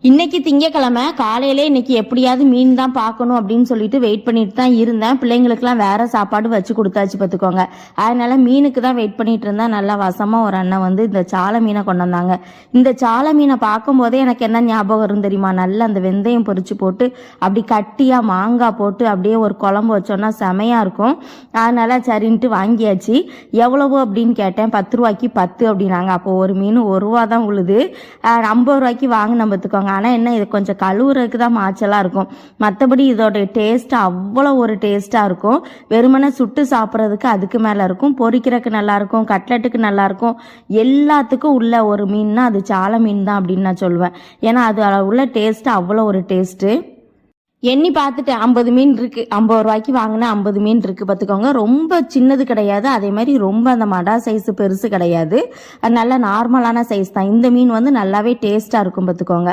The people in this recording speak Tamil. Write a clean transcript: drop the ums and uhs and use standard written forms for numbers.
இன்னைக்கு திங்கக்கிழமை காலையிலே இன்னைக்கு எப்படியாவது மீன் தான் பார்க்கணும் அப்படின்னு சொல்லிட்டு வெயிட் பண்ணிட்டு தான் இருந்தேன். பிள்ளைங்களுக்குலாம் வேற சாப்பாடு வச்சு கொடுத்தாச்சு பார்த்துக்கோங்க. அதனால மீனுக்கு தான் வெயிட் பண்ணிட்டு இருந்தேன். நல்லா வசமாக ஒரு அண்ணன் வந்து இந்த சாலை மீனை கொண்டு வந்தாங்க. இந்த சாலை மீனை பார்க்கும்போதே எனக்கு என்ன ஞாபகம் வரும் தெரியுமா? நல்லா அந்த வெந்தயம் பொரிச்சு போட்டு அப்படி கட்டியாக மாங்காய் போட்டு அப்படியே ஒரு குழம்பு வச்சோன்னா செமையாக இருக்கும். அதனால சரின்ட்டு வாங்கியாச்சு. எவ்வளவு அப்படின்னு கேட்டேன். 10 ரூபாய்க்கு 10 அப்படின்னாங்க. அப்போ ஒரு மீன் 1 ரூபா தான் உழுது. 50 ரூபாய்க்கு வாங்கின பார்த்துக்கோங்க. ஆனால் என்ன, இது கொஞ்சம் கழுவுறதுக்கு தான் மாச்சலாக இருக்கும். மற்றபடி இதோட டேஸ்ட் அவ்வளோ ஒரு டேஸ்ட்டாக இருக்கும். வெறுமனே சுட்டு சாப்பிட்றதுக்கு அதுக்கு மேலே இருக்கும். பொரிக்கிறதுக்கு நல்லாயிருக்கும், கட்லெட்டுக்கு நல்லாயிருக்கும். எல்லாத்துக்கும் உள்ள ஒரு மீன்னா அது சாலை மீன் தான் அப்படின்னு நான் சொல்லுவேன். ஏன்னா அது உள்ள டேஸ்ட்டு அவ்வளோ ஒரு டேஸ்ட்டு. எண்ணி பார்த்துட்டேன், 50 மீன் இருக்குது. 50 ரூபாய்க்கு வாங்கினா 50 மீன் இருக்குது பார்த்துக்கோங்க. ரொம்ப சின்னது கிடையாது, அதே மாதிரி ரொம்ப அந்த மடா சைஸு பெருசு கிடையாது. அது நல்ல நார்மலான சைஸ் தான். இந்த மீன் வந்து நல்லாவே டேஸ்ட்டாக இருக்கும் பார்த்துக்கோங்க.